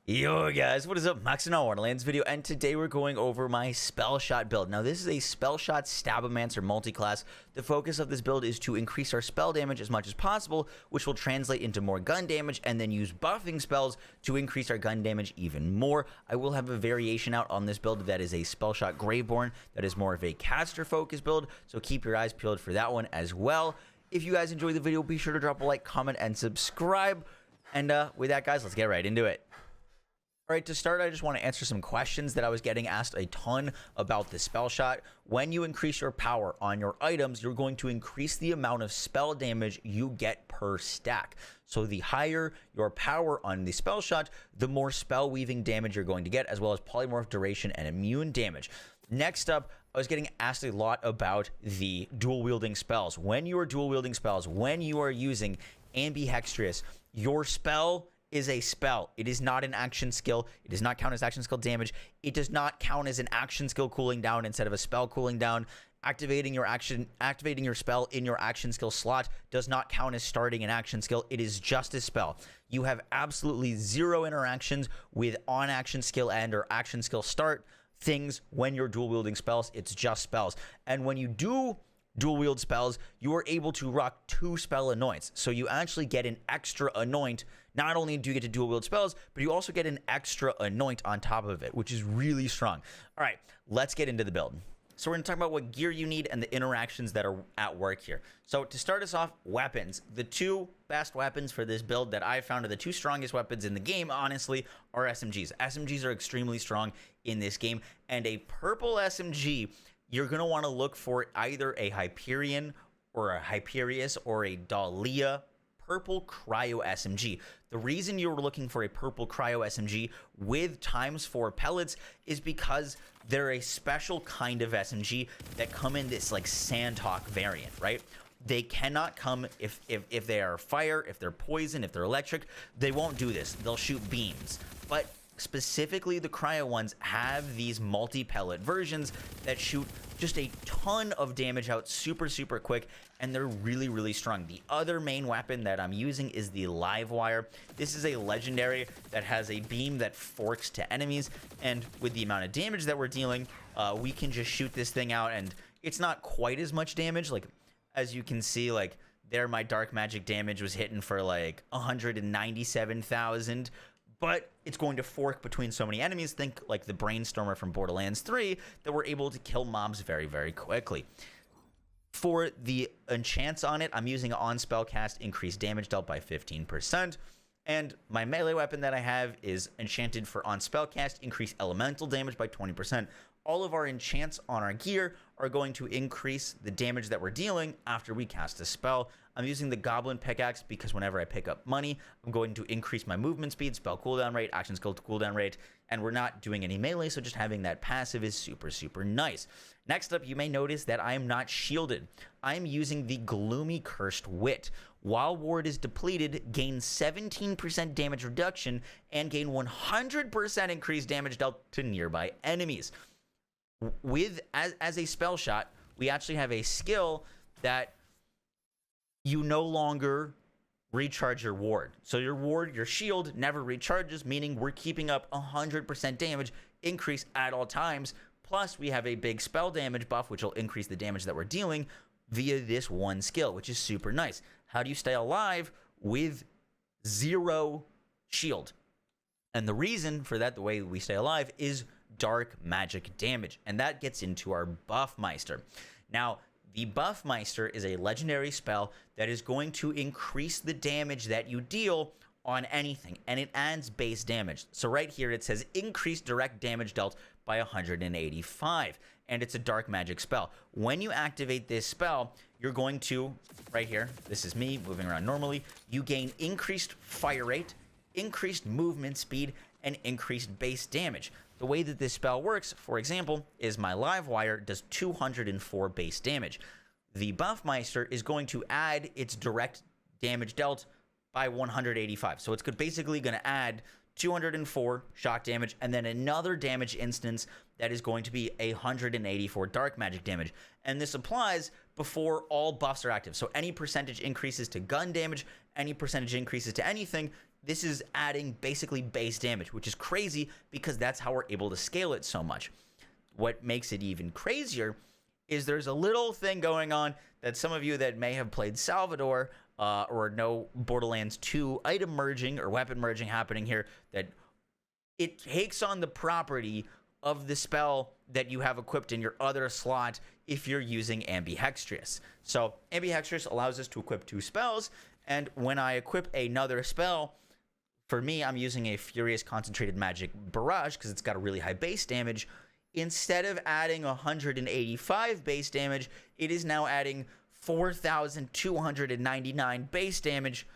Yo guys, what is up? Max in our Wonderlands video, and today we're going over my Spellshot build. Now this is a Spellshot Stabbomancer multi-class. The focus of this build is to increase our spell damage as much as possible, which will translate into more gun damage, and then use buffing spells to increase our gun damage even more. I will have a variation out on this build that is a Spellshot Graveborn that is more of a caster focus build, so keep your eyes peeled for that one as well. If you guys enjoyed the video, be sure to drop a like, comment, and subscribe. And with that guys, let's get right into it. All right, to start, I just want to answer some questions that I was getting asked a ton about the Spellshot. When you increase your power on your items, you're going to increase the amount of spell damage you get per stack. So the higher your power on the Spellshot, the more spell weaving damage you're going to get, as well as polymorph duration and immune damage. Next up, I was getting asked a lot about the dual wielding spells. When you are dual wielding spells, when you are using Ambihextrous, your spell is a spell. It is not an action skill. It does not count as action skill damage. It does not count as an action skill cooling down instead of a spell cooling down. Activating your spell in your action skill slot does not count as starting an action skill. It is just a spell. You have absolutely zero interactions with on action skill and or action skill start things when you're dual wielding spells. It's just spells. And when you do dual wield spells, you are able to rock 2 spell anoints. So you actually get an extra anoint. Not only do you get to dual wield spells, but you also get an extra anoint on top of it, which is really strong. All right, let's get into the build. So we're gonna talk about what gear you need and the interactions that are at work here. So to start us off, weapons. The 2 best weapons for this build that I found are the 2 strongest weapons in the game, honestly, are SMGs. SMGs are extremely strong in this game, and a purple SMG, you're going to want to look for either a Hyperion or a Hyperius or a Dahlia purple cryo SMG. The reason you're looking for a purple cryo SMG with ×4 pellets is because they're a special kind of SMG that come in this like Sandhawk variant, right? They cannot come if they are fire, if they're poison, if they're electric. They won't do this. They'll shoot beams. But specifically, the cryo ones have these multi-pellet versions that shoot just a ton of damage out super quick, and they're really strong. The other main weapon that I'm using is the live wire. This is a legendary that has a beam that forks to enemies, and with the amount of damage that we're dealing, we can just shoot this thing out, and it's not quite as much damage. Like, as you can see, like there, my dark magic damage was hitting for like 197,000. But it's going to fork between so many enemies, think like the Brainstormer from Borderlands 3, that we're able to kill mobs very quickly. For the enchants on it, I'm using on spellcast, increased damage dealt by 15%. And my melee weapon that I have is enchanted for on spellcast, increase elemental damage by 20%. All of our enchants on our gear are going to increase the damage that we're dealing after we cast a spell. I'm using the Goblin Pickaxe because whenever I pick up money, I'm going to increase my movement speed, spell cooldown rate, action skill cooldown rate, and we're not doing any melee, so just having that passive is super nice. Next up, you may notice that I am not shielded. I'm using the Gloomy Cursed Wit. While ward is depleted, gain 17% damage reduction and gain 100% increased damage dealt to nearby enemies. As a spell shot, we actually have a skill that you no longer recharge your ward. So your shield never recharges, meaning we're keeping up 100% damage increase at all times. Plus, we have a big spell damage buff, which will increase the damage that we're dealing via this one skill, which is super nice. How do you stay alive with 0 shield? And the reason for that, the way we stay alive, is dark magic damage, and that gets into our Buffmeister. Now, the Buffmeister is a legendary spell that is going to increase the damage that you deal on anything, and it adds base damage. So right here it says increased direct damage dealt by 185, and it's a dark magic spell. When you activate this spell, you're going to, right here, this is me moving around normally, you gain increased fire rate, increased movement speed, and increased base damage. The way that this spell works, for example, is my live wire does 204 base damage. The Buffmeister is going to add its direct damage dealt by 185. So it's basically going to add 204 shock damage and then another damage instance that is going to be 184 dark magic damage. And this applies before all buffs are active. So any percentage increases to gun damage, any percentage increases to anything, this is adding basically base damage, which is crazy because that's how we're able to scale it so much. What makes it even crazier is there's a little thing going on that some of you that may have played Salvador or know Borderlands 2 item merging or weapon merging happening here, that it takes on the property of the spell that you have equipped in your other slot if you're using Ambihextrous. So Ambihextrous allows us to equip 2 spells, and when I equip another spell, for me, I'm using a Furious Concentrated Magic Barrage because it's got a really high base damage. Instead of adding 185 base damage, it is now adding 4,299 base damage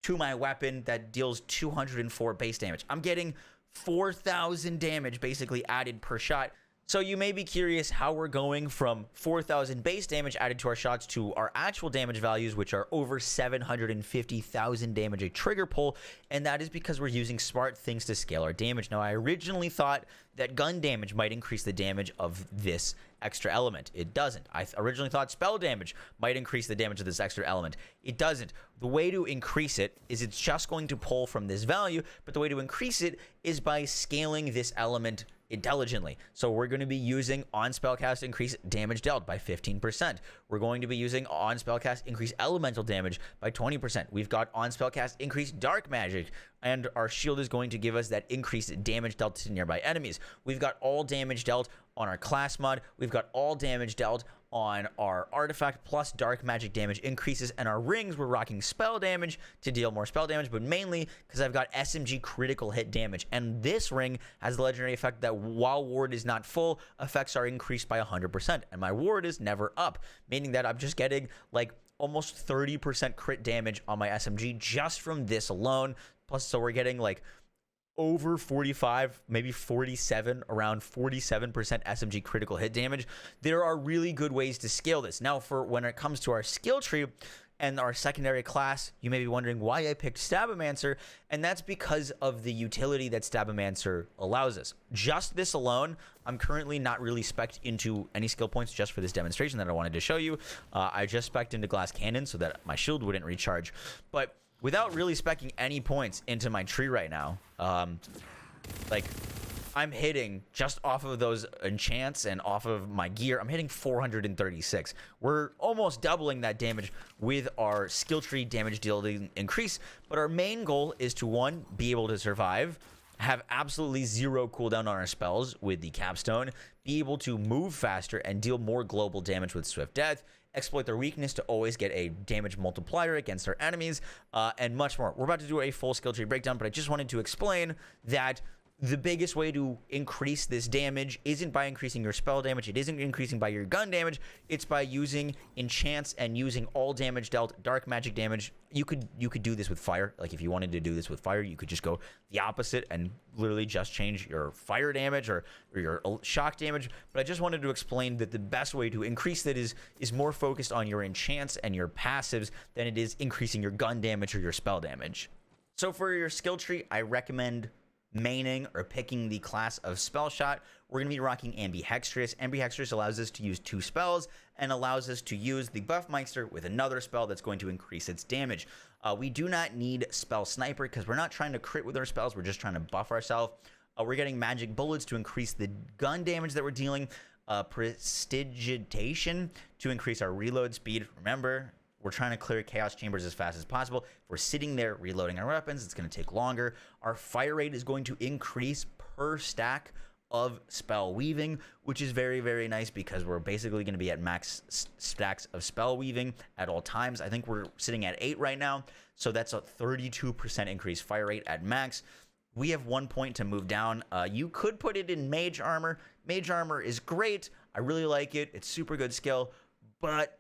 to my weapon that deals 204 base damage. I'm getting 4,000 damage basically added per shot. So you may be curious how we're going from 4,000 base damage added to our shots to our actual damage values, which are over 750,000 damage a trigger pull, and that is because we're using smart things to scale our damage. Now, I originally thought that gun damage might increase the damage of this extra element. It doesn't. I originally thought spell damage might increase the damage of this extra element. It doesn't. The way to increase it is it's just going to pull from this value, but the way to increase it is by scaling this element intelligently. So we're going to be using on spellcast increase damage dealt by 15%. We're going to be using on spellcast increase elemental damage by 20%. We've got on spellcast increase dark magic, and our shield is going to give us that increased damage dealt to nearby enemies. We've got all damage dealt on our class mod. We've got all damage dealt on our artifact plus dark magic damage increases, and our rings we're rocking spell damage to deal more spell damage, but mainly because I've got SMG critical hit damage, and this ring has the legendary effect that while ward is not full, effects are increased by 100%, and my ward is never up, meaning that I'm just getting like almost 30% crit damage on my SMG just from this alone. Plus, so we're getting like over 45, maybe 47, around 47% SMG critical hit damage. There are really good ways to scale this. Now, for when it comes to our skill tree and our secondary class, you may be wondering why I picked Spellmeister, and that's because of the utility that Spellmeister allows us. Just this alone, I'm currently not really spec'd into any skill points just for this demonstration that I wanted to show you. I just spec'd into Glass Cannon so that my shield wouldn't recharge, but without really specking any points into my tree right now, like I'm hitting just off of those enchants and off of my gear, I'm hitting 436. We're almost doubling that damage with our skill tree damage dealing increase, but our main goal is to, one, be able to survive, have absolutely zero cooldown on our spells with the capstone, be able to move faster and deal more global damage with swift death, exploit their weakness to always get a damage multiplier against our enemies, and much more. We're about to do a full skill tree breakdown, but I just wanted to explain that the biggest way to increase this damage isn't by increasing your spell damage, it isn't increasing by your gun damage, it's by using enchants and using all damage dealt dark magic damage. You could do this with fire. Like if you wanted to do this with fire, you could just go the opposite and literally just change your fire damage or your shock damage. But I just wanted to explain that the best way to increase that is more focused on your enchants and your passives than it is increasing your gun damage or your spell damage. So for your skill tree, I recommend maining or picking the class of Spellshot. We're going to be rocking Ambihextrous. Ambihextrous allows us to use 2 spells and allows us to use the Buffmeister with another spell that's going to increase its damage. We do not need Spell Sniper because we're not trying to crit with our spells, we're just trying to buff ourselves. We're getting Magic Bullets to increase the gun damage that we're dealing, Prestidigitation to increase our reload speed. Remember, we're trying to clear chaos chambers as fast as possible. If we're sitting there reloading our weapons, it's going to take longer. Our fire rate is going to increase per stack of spell weaving, which is very, very nice because we're basically going to be at max stacks of spell weaving at all times. I think we're sitting at 8 right now, so that's a 32% increase fire rate at max. We have 1 point to move down. You could put it in mage armor. Mage armor is great. I really like it. It's super good skill, but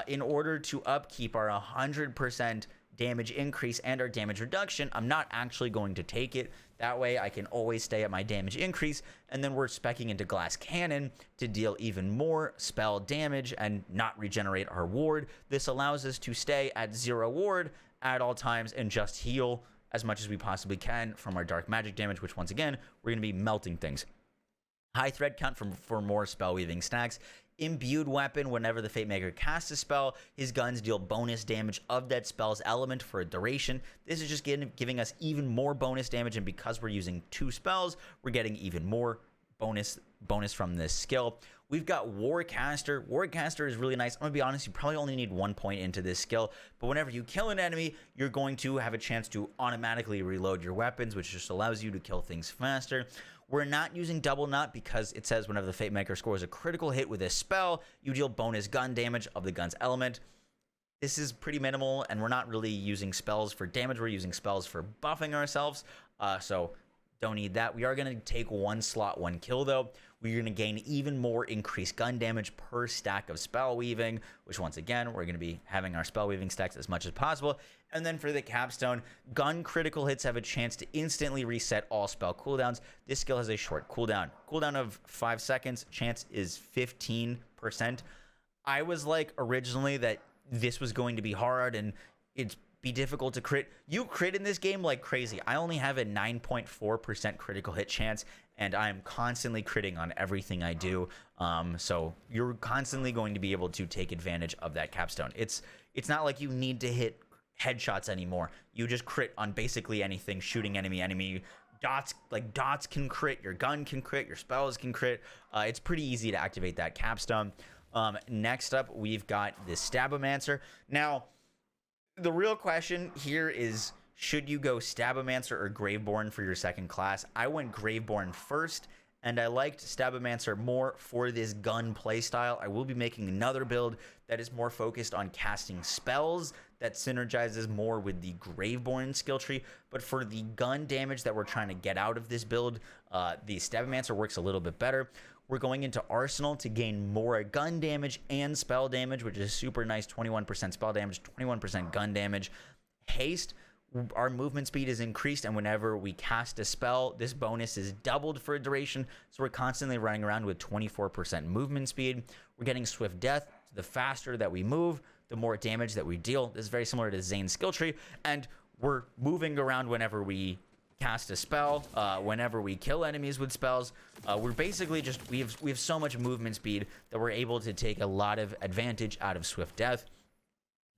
in order to upkeep our 100% damage increase and our damage reduction, I'm not actually going to take it. That way I can always stay at my damage increase, and then we're speccing into Glass Cannon to deal even more spell damage and not regenerate our ward. This allows us to stay at 0 ward at all times and just heal as much as we possibly can from our dark magic damage, which once again, we're going to be melting things. High thread count for more spell weaving stacks. Imbued weapon, whenever the Fate Maker casts a spell, his guns deal bonus damage of that spell's element for a duration. This is just giving us even more bonus damage, and because we're using 2 spells, we're getting even more bonus from this skill. We've got Warcaster. Warcaster is really nice. I'm gonna be honest, you probably only need 1 point into this skill, but whenever you kill an enemy, you're going to have a chance to automatically reload your weapons, which just allows you to kill things faster. We're not using double knot because it says whenever the Fate Maker scores a critical hit with a spell, you deal bonus gun damage of the gun's element. This is pretty minimal, and we're not really using spells for damage. We're using spells for buffing ourselves, so don't need that. We are going to take 1 slot, 1 kill, though. We're going to gain even more increased gun damage per stack of spell weaving, which once again, we're going to be having our spell weaving stacks as much as possible. And then for the capstone, gun critical hits have a chance to instantly reset all spell cooldowns. This skill has a short cooldown. Cooldown of 5 seconds, chance is 15%. I was like originally that this was going to be hard and it'd be difficult to crit. You crit in this game like crazy. I only have a 9.4% critical hit chance, and I'm constantly critting on everything I do. So you're constantly going to be able to take advantage of that capstone. It's not like you need to hit headshots anymore. You just crit on basically anything, shooting enemy dots can crit, your gun can crit, your spells can crit. It's pretty easy to activate that capstone. Next up, we've got the Spellmeister. Now, the real question here is, should you go Spellmeister or Graveborn for your second class? I went Graveborn first, and I liked Spellmeister more for this gun playstyle. I will be making another build that is more focused on casting spells that synergizes more with the Graveborn skill tree. But for the gun damage that we're trying to get out of this build, the Spellmeister works a little bit better. We're going into Arsenal to gain more gun damage and spell damage, which is super nice. 21% spell damage, 21% gun damage. Haste, our movement speed is increased, and whenever we cast a spell, this bonus is doubled for a duration, so we're constantly running around with 24% movement speed. We're getting Swift Death. The faster that we move, the more damage that we deal. This is very similar to Zane's skill tree, and we're moving around whenever we cast a spell, whenever we kill enemies with spells. We're basically just, we have so much movement speed that we're able to take a lot of advantage out of Swift Death.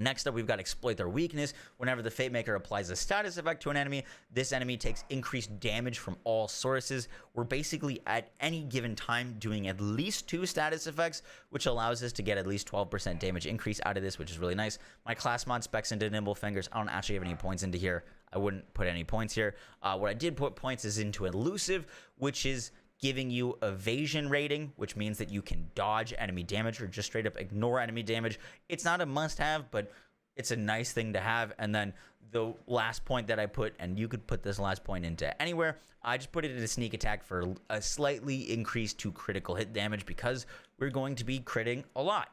Next up, we've got Exploit Their Weakness. Whenever the Fate Maker applies a status effect to an enemy, this enemy takes increased damage from all sources. We're basically at any given time doing at least 2 status effects, which allows us to get at least 12% damage increase out of this, which is really nice. My class mod specs into Nimble Fingers. I don't actually have any points into here. I wouldn't put any points here. What I did put points is into Elusive, which is giving you evasion rating, which means that you can dodge enemy damage or just straight up ignore enemy damage. It's not a must-have, but it's a nice thing to have. And then the last point that I put, and you could put this last point into anywhere, I just put it in a sneak attack for a slightly increased to critical hit damage because we're going to be critting a lot.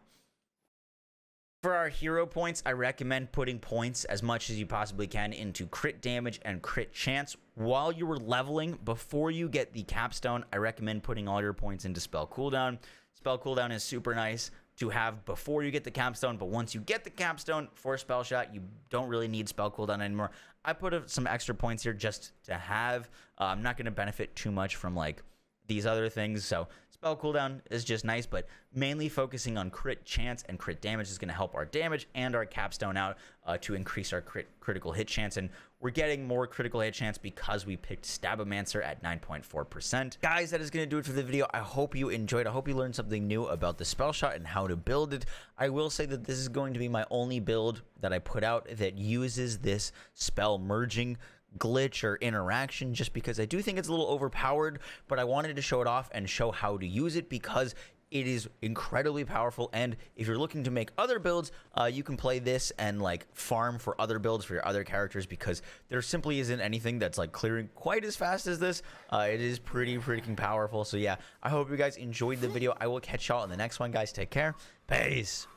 For our hero points, I recommend putting points as much as you possibly can into crit damage and crit chance. While you were leveling, before you get the capstone, I recommend putting all your points into spell cooldown. Spell cooldown is super nice to have before you get the capstone, but once you get the capstone for Spellshot, you don't really need spell cooldown anymore. I put some extra points here just to have. I'm not going to benefit too much from like these other things, so spell cooldown is just nice, but mainly focusing on crit chance and crit damage is going to help our damage and our capstone out to increase our critical hit chance, and we're getting more critical hit chance because we picked Spellmeister at 9.4%. Guys, that is going to do it for the video. I hope you enjoyed. I hope you learned something new about the Spellshot and how to build it. I will say that this is going to be my only build that I put out that uses this spell merging glitch or interaction, just because I do think it's a little overpowered, but I wanted to show it off and show how to use it because it is incredibly powerful. And if you're looking to make other builds, you can play this and like farm for other builds for your other characters, because there simply isn't anything that's like clearing quite as fast as this. It is pretty freaking powerful. So yeah, I hope you guys enjoyed the video. I will catch y'all in the next one, guys. Take care. Peace.